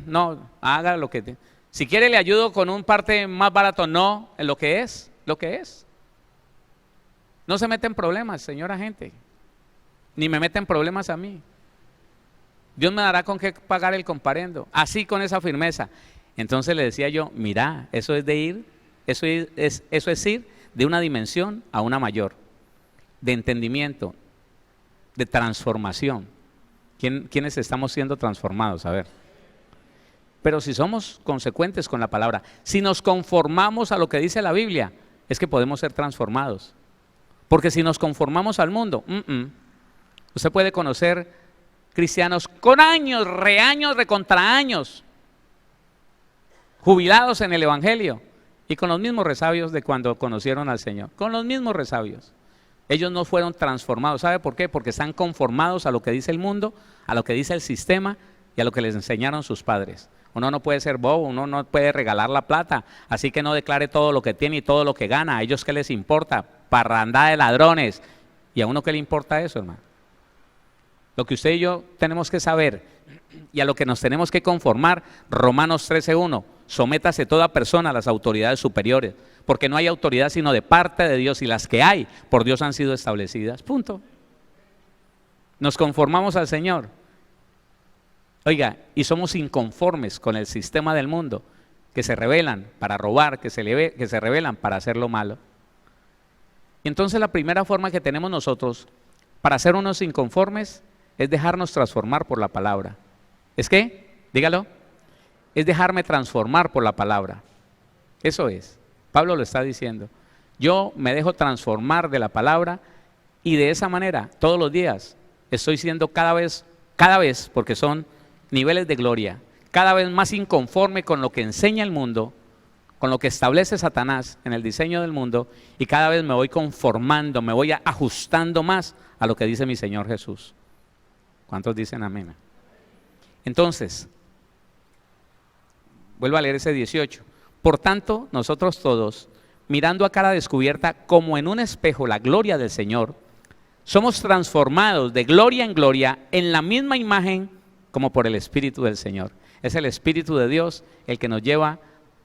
no, haga lo que si quiere le ayudo con un parte más barato. No, lo que es. No se mete en problemas, señora gente, ni me meten problemas a mí. Dios me dará con qué pagar el comparendo, así con esa firmeza. Entonces le decía yo, mira, eso es ir de una dimensión a una mayor, de entendimiento, de transformación. ¿Quiénes estamos siendo transformados? A ver. Pero si somos consecuentes con la palabra, si nos conformamos a lo que dice la Biblia, es que podemos ser transformados. Porque si nos conformamos al mundo, usted puede conocer cristianos con años, recontraaños, jubilados en el Evangelio y con los mismos resabios de cuando conocieron al Señor, con los mismos resabios. Ellos no fueron transformados. ¿Sabe por qué? Porque están conformados a lo que dice el mundo, a lo que dice el sistema y a lo que les enseñaron sus padres. Uno no puede ser bobo, uno no puede regalar la plata, así que no declare todo lo que tiene y todo lo que gana. ¿A ellos qué les importa? Parrandada de ladrones. ¿Y a uno qué le importa eso, hermano? Lo que usted y yo tenemos que saber y a lo que nos tenemos que conformar, Romanos 13:1, sométase toda persona a las autoridades superiores, porque no hay autoridad sino de parte de Dios, y las que hay por Dios han sido establecidas, punto. Nos conformamos al Señor, oiga, y somos inconformes con el sistema del mundo, que se rebelan para robar, que se rebelan para hacer lo malo. Y entonces la primera forma que tenemos nosotros para ser unos inconformes es dejarnos transformar por la palabra. ¿Es qué? Dígalo. Es dejarme transformar por la palabra. Eso es. Pablo lo está diciendo. Yo me dejo transformar de la palabra y de esa manera todos los días estoy siendo cada vez, porque son niveles de gloria, cada vez más inconforme con lo que enseña el mundo, con lo que establece Satanás en el diseño del mundo, y cada vez me voy conformando, me voy ajustando más a lo que dice mi Señor Jesús. ¿Cuántos dicen amén? Entonces, vuelvo a leer ese 18. Por tanto, nosotros todos, mirando a cara descubierta como en un espejo la gloria del Señor, somos transformados de gloria en gloria en la misma imagen como por el Espíritu del Señor. Es el Espíritu de Dios el que nos lleva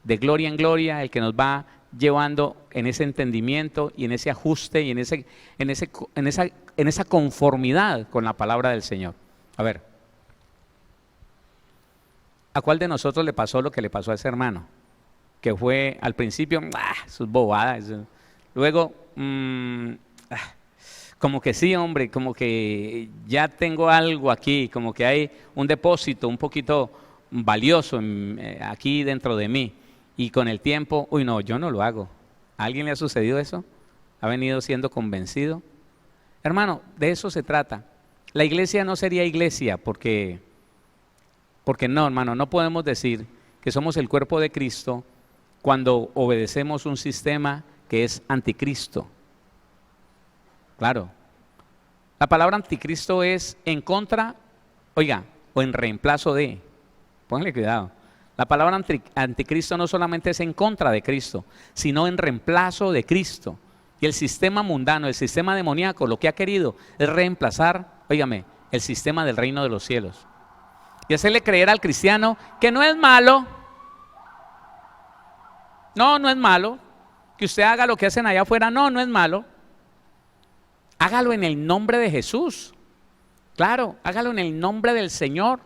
de gloria en gloria, el que nos va llevando en ese entendimiento y en ese ajuste y en esa conformidad con la palabra del Señor. A ver, ¿a cuál de nosotros le pasó lo que le pasó a ese hermano? Que fue al principio, sus bobadas, luego, como que sí, hombre, como que ya tengo algo aquí, como que hay un depósito un poquito valioso aquí dentro de mí, y con el tiempo, uy no, yo no lo hago. ¿A alguien le ha sucedido eso? ¿Ha venido siendo convencido? Hermano, de eso se trata. La iglesia no sería iglesia porque no, hermano, no podemos decir que somos el cuerpo de Cristo cuando obedecemos un sistema que es anticristo. Claro, la palabra anticristo es en contra, oiga, o en reemplazo de, pónganle cuidado. La palabra anticristo no solamente es en contra de Cristo, sino en reemplazo de Cristo. Y el sistema mundano, el sistema demoníaco, lo que ha querido es reemplazar, óigame, el sistema del reino de los cielos. Y hacerle creer al cristiano que no es malo. No, no es malo. Que usted haga lo que hacen allá afuera, no, no es malo. Hágalo en el nombre de Jesús. Claro, hágalo en el nombre del Señor.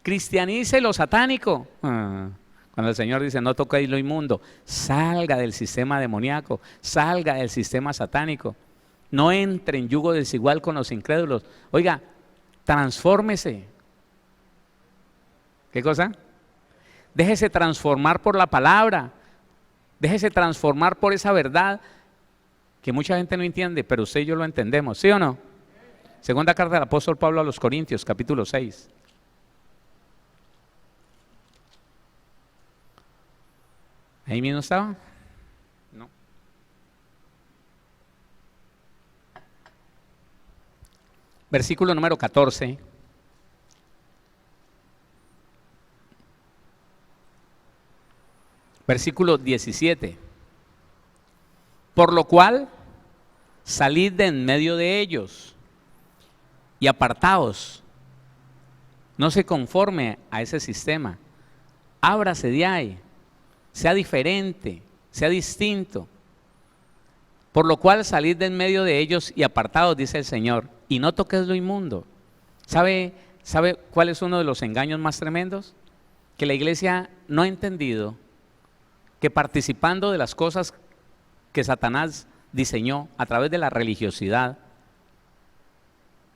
Cristianice lo satánico. Cuando el Señor dice no toquéis lo inmundo, salga del sistema demoníaco, salga del sistema satánico. No entre en yugo desigual con los incrédulos. Oiga, transfórmese. ¿Qué cosa? Déjese transformar por la palabra. Déjese transformar por esa verdad que mucha gente no entiende, pero usted y yo lo entendemos, ¿sí o no? Segunda carta del apóstol Pablo a los Corintios, capítulo 6. ¿Ahí mismo estaba? No. Versículo número 14. Versículo 17. Por lo cual, salid de en medio de ellos y apartaos. No se conforme a ese sistema. Ábrase de ahí. Sea diferente, sea distinto. Por lo cual, salid de en medio de ellos y apartaos, dice el Señor, y no toques lo inmundo. ¿Sabe cuál es uno de los engaños más tremendos? Que la iglesia no ha entendido que participando de las cosas que Satanás diseñó a través de la religiosidad,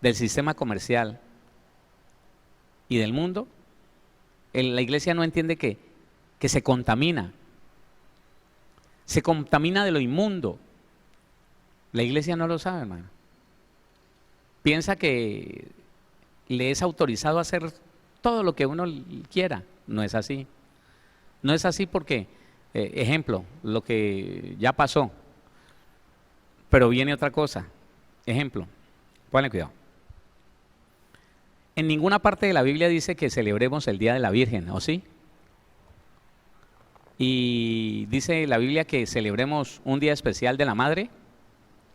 del sistema comercial y del mundo, la iglesia no entiende que se contamina de lo inmundo. La iglesia no lo sabe, hermano. Piensa que le es autorizado a hacer todo lo que uno quiera. No es así. No es así porque, ejemplo, lo que ya pasó, pero viene otra cosa. Ejemplo, ponle cuidado. En ninguna parte de la Biblia dice que celebremos el Día de la Virgen, ¿o sí? Y dice la Biblia que celebremos un día especial de la Madre,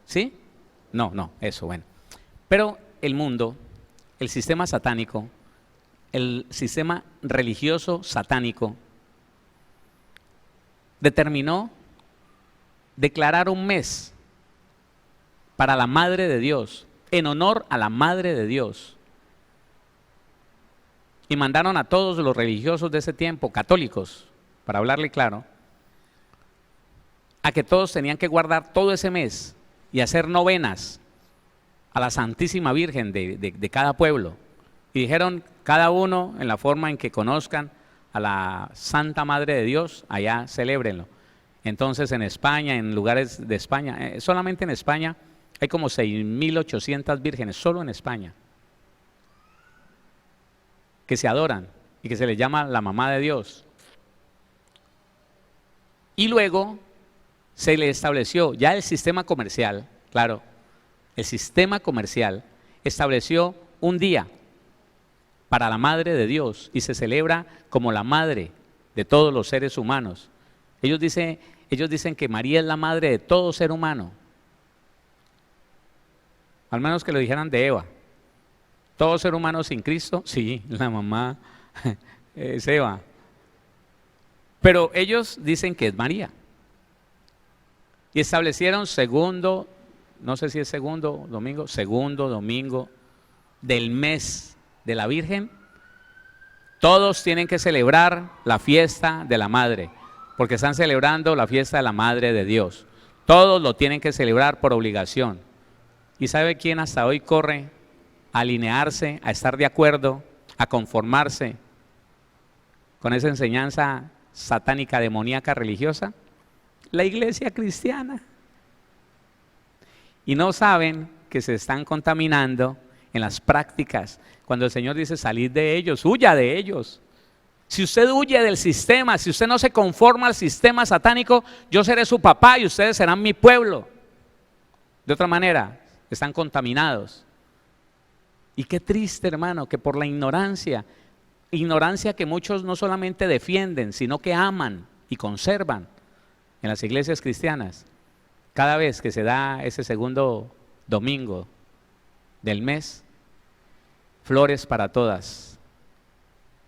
¿sí? No, eso, bueno. Pero el mundo, el sistema satánico, el sistema religioso satánico, determinó declarar un mes para la Madre de Dios, en honor a la Madre de Dios. Y mandaron a todos los religiosos de ese tiempo, católicos, para hablarle claro, a que todos tenían que guardar todo ese mes y hacer novenas a la Santísima Virgen de cada pueblo. Y dijeron, cada uno en la forma en que conozcan a la Santa Madre de Dios, allá celébrenlo. Entonces en España, en lugares de España, solamente en España hay como 6.800 vírgenes, solo en España, que se adoran y que se les llama la mamá de Dios. Y luego se le estableció ya el sistema comercial, claro, el sistema comercial estableció un día para la Madre de Dios y se celebra como la madre de todos los seres humanos. Ellos dicen que María es la madre de todo ser humano, al menos que lo dijeran de Eva. Todo ser humano sin Cristo, sí, la mamá es Eva. Pero ellos dicen que es María. Y establecieron segundo domingo del mes de la Virgen. Todos tienen que celebrar la fiesta de la Madre, porque están celebrando la fiesta de la Madre de Dios. Todos lo tienen que celebrar por obligación. ¿Y sabe quién hasta hoy corre a alinearse, a estar de acuerdo, a conformarse con esa enseñanza satánica, demoníaca, religiosa? La iglesia cristiana. Y no saben que se están contaminando en las prácticas. Cuando el Señor dice salid de ellos, huya de ellos. Si usted huye del sistema, si usted no se conforma al sistema satánico, yo seré su papá y ustedes serán mi pueblo. De otra manera, están contaminados. Y qué triste, hermano, que por la ignorancia que muchos no solamente defienden, sino que aman y conservan en las iglesias cristianas, cada vez que se da ese segundo domingo del mes, flores para todas,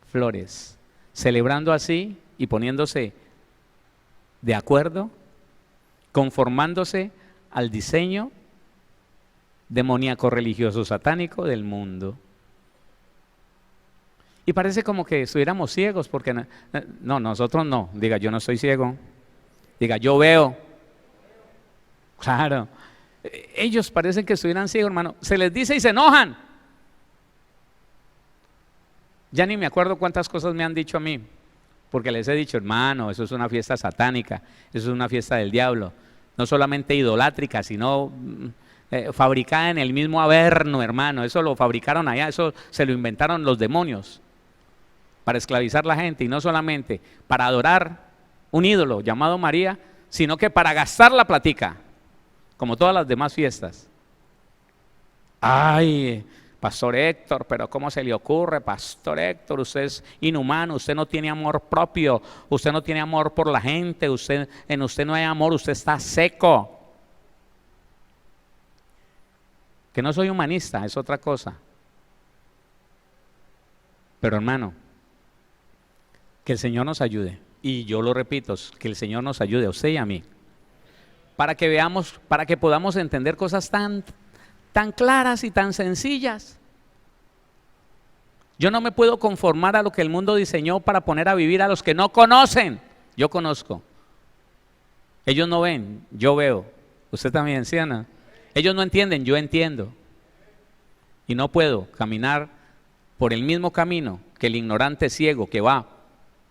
flores, celebrando así y poniéndose de acuerdo, conformándose al diseño demoníaco religioso satánico del mundo. Y parece como que estuviéramos ciegos, porque no, nosotros no. Diga, yo no soy ciego. Diga, yo veo. Claro. Ellos parecen que estuvieran ciegos, hermano. Se les dice y se enojan. Ya ni me acuerdo cuántas cosas me han dicho a mí, porque les he dicho, hermano, eso es una fiesta satánica, eso es una fiesta del diablo. No solamente idolátrica, sino fabricada en el mismo Averno, hermano. Eso lo fabricaron allá, eso se lo inventaron los demonios para esclavizar a la gente, y no solamente para adorar un ídolo llamado María, sino que para gastar la platica, como todas las demás fiestas. Ay, Pastor Héctor, pero ¿cómo se le ocurre? Pastor Héctor, usted es inhumano, usted no tiene amor propio, usted no tiene amor por la gente, en usted no hay amor, usted está seco. Que no soy humanista, es otra cosa. Pero hermano, que el Señor nos ayude, y yo lo repito, que el Señor nos ayude a usted y a mí, para que veamos, para que podamos entender cosas tan claras y tan sencillas. Yo no me puedo conformar a lo que el mundo diseñó para poner a vivir a los que no conocen. Yo conozco. Ellos no ven, yo veo. Usted también, ¿sí o no? Ellos no entienden, yo entiendo. Y no puedo caminar por el mismo camino que el ignorante ciego que va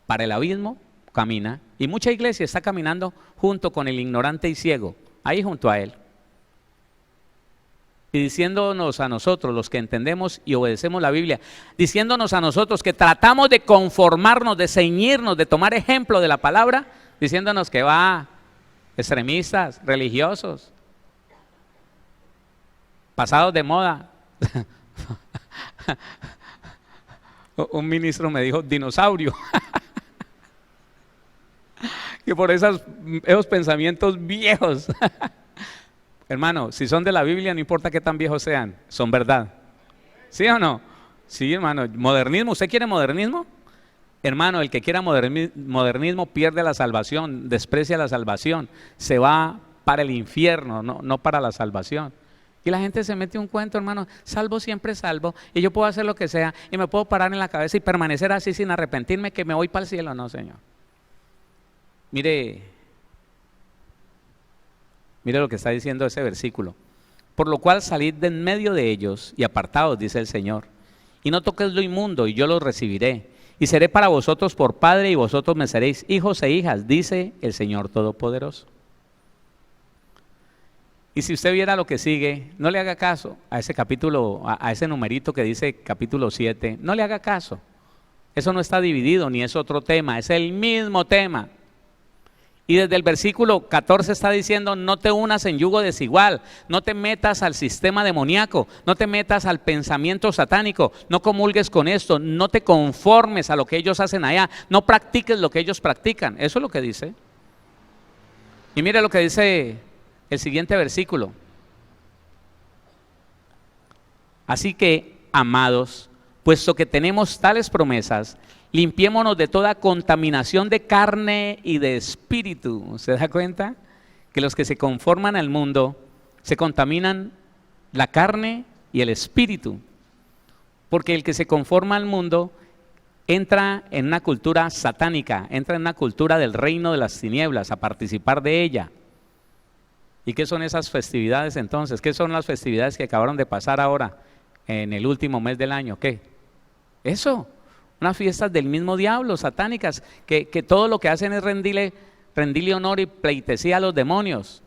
para el abismo camina. Y mucha iglesia está caminando junto con el ignorante y ciego, ahí junto a él. Y diciéndonos a nosotros, los que entendemos y obedecemos la Biblia, diciéndonos a nosotros que tratamos de conformarnos, de ceñirnos, de tomar ejemplo de la palabra, diciéndonos que va, extremistas, religiosos, pasados de moda. Un ministro me dijo dinosaurio. Que por esos pensamientos viejos. Hermano, si son de la Biblia, no importa qué tan viejos sean, son verdad. ¿Sí o no? Sí, hermano. Modernismo, ¿usted quiere modernismo? Hermano, el que quiera modernismo pierde la salvación, desprecia la salvación, se va para el infierno, no para la salvación. Y la gente se mete un cuento, hermano, salvo siempre salvo, y yo puedo hacer lo que sea, y me puedo parar en la cabeza y permanecer así sin arrepentirme, que me voy para el cielo. No, Señor. Mire lo que está diciendo ese versículo. Por lo cual salid de en medio de ellos y apartaos, dice el Señor, y no toquéis lo inmundo, y yo los recibiré, y seré para vosotros por padre, y vosotros me seréis hijos e hijas, dice el Señor Todopoderoso. Y si usted viera lo que sigue, no le haga caso a ese capítulo, a ese numerito que dice capítulo 7, no le haga caso. Eso no está dividido, ni es otro tema, es el mismo tema. Y desde el versículo 14 está diciendo, no te unas en yugo desigual, no te metas al sistema demoníaco, no te metas al pensamiento satánico, no comulgues con esto, no te conformes a lo que ellos hacen allá, no practiques lo que ellos practican. Eso es lo que dice. Y mire lo que dice el siguiente versículo. Así que, amados, puesto que tenemos tales promesas, limpiémonos de toda contaminación de carne y de espíritu. ¿Se da cuenta? Que los que se conforman al mundo se contaminan la carne y el espíritu. Porque el que se conforma al mundo entra en una cultura satánica, entra en una cultura del reino de las tinieblas, a participar de ella. ¿Y qué son esas festividades entonces? ¿Qué son las festividades que acabaron de pasar ahora, en el último mes del año? ¿Qué? Eso. Unas fiestas del mismo diablo, satánicas, que todo lo que hacen es rendirle honor y pleitesía a los demonios,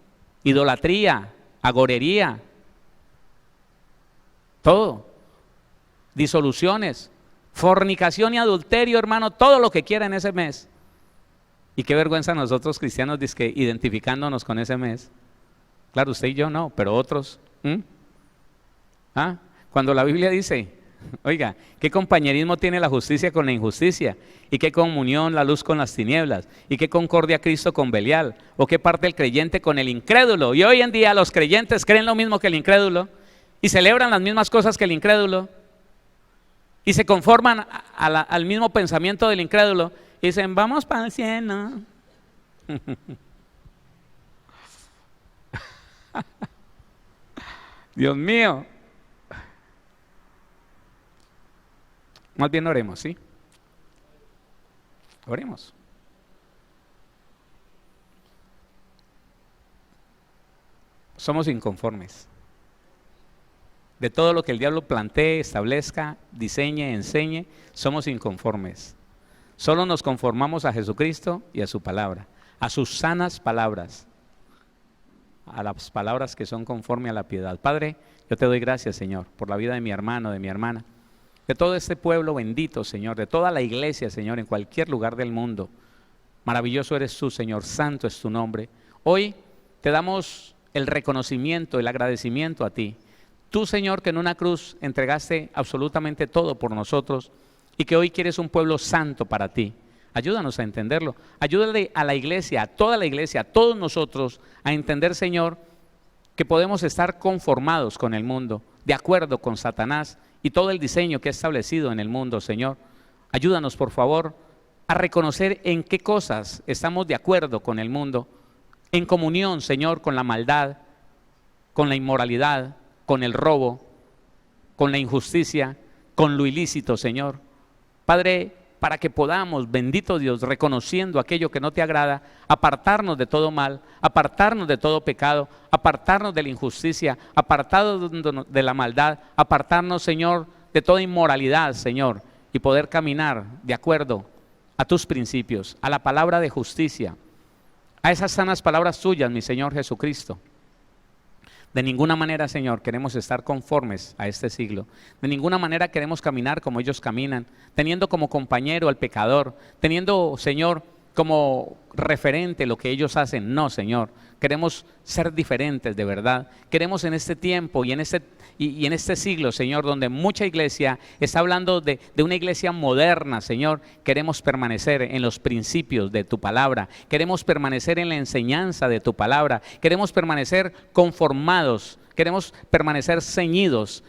idolatría, agorería, todo, disoluciones, fornicación y adulterio, hermano, todo lo que quiera en ese mes. Y qué vergüenza nosotros cristianos dizque identificándonos con ese mes. Claro, usted y yo no, pero otros. Cuando la Biblia dice, oiga, ¿qué compañerismo tiene la justicia con la injusticia? ¿Y qué comunión la luz con las tinieblas? ¿Y qué concordia Cristo con Belial? ¿O qué parte el creyente con el incrédulo? Y hoy en día los creyentes creen lo mismo que el incrédulo y celebran las mismas cosas que el incrédulo y se conforman al mismo pensamiento del incrédulo y dicen, vamos para el cielo. Dios mío. Más bien oremos, ¿sí? Oremos. Somos inconformes. De todo lo que el diablo plantee, establezca, diseñe, enseñe, somos inconformes. Solo nos conformamos a Jesucristo y a su palabra, a sus sanas palabras, a las palabras que son conforme a la piedad. Padre, yo te doy gracias, Señor, por la vida de mi hermano, de mi hermana, de todo este pueblo bendito, Señor, de toda la iglesia, Señor, en cualquier lugar del mundo. Maravilloso eres tú, Señor, santo es tu nombre. Hoy te damos el reconocimiento, el agradecimiento a ti. Tú, Señor, que en una cruz entregaste absolutamente todo por nosotros y que hoy quieres un pueblo santo para ti. Ayúdanos a entenderlo. Ayúdale a la iglesia, a toda la iglesia, a todos nosotros a entender, Señor, que podemos estar conformados con el mundo, de acuerdo con Satanás y todo el diseño que ha establecido en el mundo, Señor. Ayúdanos, por favor, a reconocer en qué cosas estamos de acuerdo con el mundo, en comunión, Señor, con la maldad, con la inmoralidad, con el robo, con la injusticia, con lo ilícito, Señor. Padre, para que podamos, bendito Dios, reconociendo aquello que no te agrada, apartarnos de todo mal, apartarnos de todo pecado, apartarnos de la injusticia, apartarnos de la maldad, apartarnos, Señor, de toda inmoralidad, Señor, y poder caminar de acuerdo a tus principios, a la palabra de justicia, a esas sanas palabras tuyas, mi Señor Jesucristo. De ninguna manera, Señor, queremos estar conformes a este siglo. De ninguna manera queremos caminar como ellos caminan, teniendo como compañero al pecador, teniendo, Señor, como referente lo que ellos hacen. No, Señor, queremos ser diferentes de verdad. Queremos en este tiempo y en este siglo, Señor, donde mucha iglesia está hablando de una iglesia moderna, Señor, queremos permanecer en los principios de tu palabra, queremos permanecer en la enseñanza de tu palabra, queremos permanecer conformados, queremos permanecer ceñidos,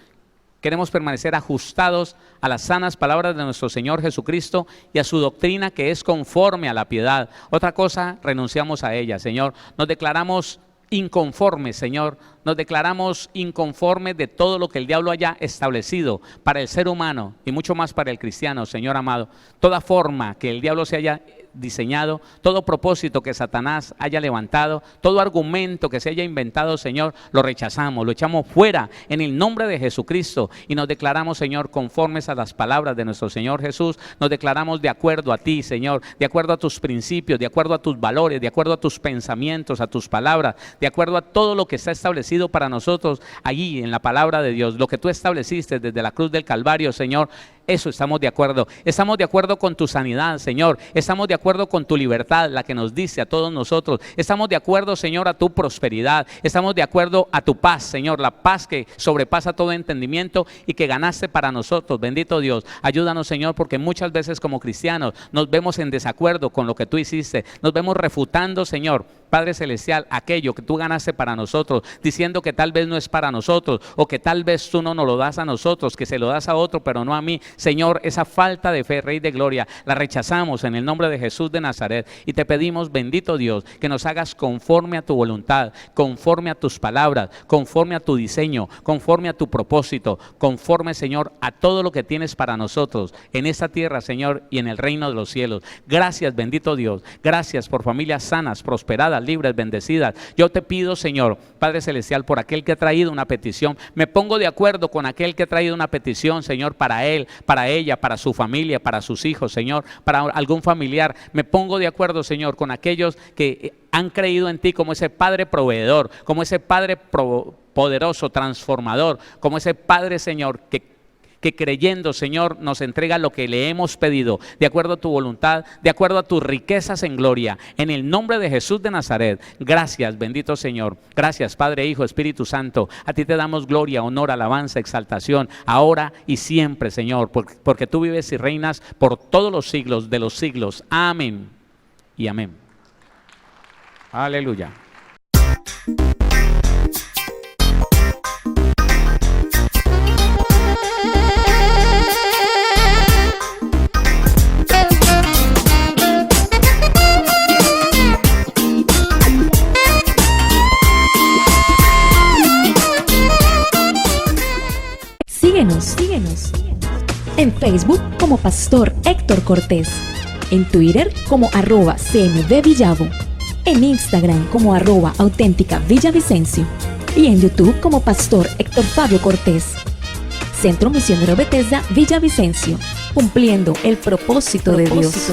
queremos permanecer ajustados a las sanas palabras de nuestro Señor Jesucristo y a su doctrina que es conforme a la piedad. Otra cosa, renunciamos a ella, Señor. Nos declaramos inconformes, Señor. Nos declaramos inconformes de todo lo que el diablo haya establecido para el ser humano y mucho más para el cristiano, Señor amado. Toda forma que el diablo se haya diseñado, todo propósito que Satanás haya levantado, todo argumento que se haya inventado, Señor, lo rechazamos, lo echamos fuera en el nombre de Jesucristo y nos declaramos, Señor, conformes a las palabras de nuestro Señor Jesús, nos declaramos de acuerdo a ti, Señor, de acuerdo a tus principios, de acuerdo a tus valores, de acuerdo a tus pensamientos, a tus palabras, de acuerdo a todo lo que está establecido para nosotros allí en la palabra de Dios, lo que tú estableciste desde la cruz del Calvario, Señor. Eso estamos de acuerdo. Estamos de acuerdo con tu sanidad, Señor. Estamos de acuerdo con tu libertad, la que nos diste a todos nosotros. Estamos de acuerdo, Señor, a tu prosperidad. Estamos de acuerdo a tu paz, Señor, la paz que sobrepasa todo entendimiento y que ganaste para nosotros. Bendito Dios. Ayúdanos, Señor, porque muchas veces como cristianos nos vemos en desacuerdo con lo que tú hiciste. Nos vemos refutando, Señor, Padre Celestial, aquello que tú ganaste para nosotros, diciendo que tal vez no es para nosotros o que tal vez tú no nos lo das a nosotros, que se lo das a otro, pero no a mí. Señor, esa falta de fe, Rey de Gloria, la rechazamos en el nombre de Jesús de Nazaret y te pedimos, bendito Dios, que nos hagas conforme a tu voluntad, conforme a tus palabras, conforme a tu diseño, conforme a tu propósito, conforme, Señor, a todo lo que tienes para nosotros en esta tierra, Señor, y en el reino de los cielos. Gracias, bendito Dios. Gracias por familias sanas, prosperadas, libres, bendecidas. Yo te pido, Señor, Padre Celestial, por aquel que ha traído una petición, me pongo de acuerdo con aquel que ha traído una petición, Señor, para él, para ella, para su familia, para sus hijos, Señor, para algún familiar. Me pongo de acuerdo, Señor, con aquellos que han creído en ti como ese Padre proveedor, como ese Padre poderoso, transformador, como ese Padre, Señor, que creyendo, Señor, nos entrega lo que le hemos pedido, de acuerdo a tu voluntad, de acuerdo a tus riquezas en gloria, en el nombre de Jesús de Nazaret. Gracias, bendito Señor. Gracias, Padre, Hijo, Espíritu Santo. A ti te damos gloria, honor, alabanza, exaltación, ahora y siempre, Señor, porque tú vives y reinas por todos los siglos de los siglos. Amén y amén. Aleluya. Síguenos en Facebook como Pastor Héctor Cortés, en Twitter como @CMVVillavo, en Instagram como @auténtica Villavicencio y en YouTube como Pastor Héctor Fabio Cortés. Centro Misionero Bethesda Villavicencio, cumpliendo el propósito de Dios.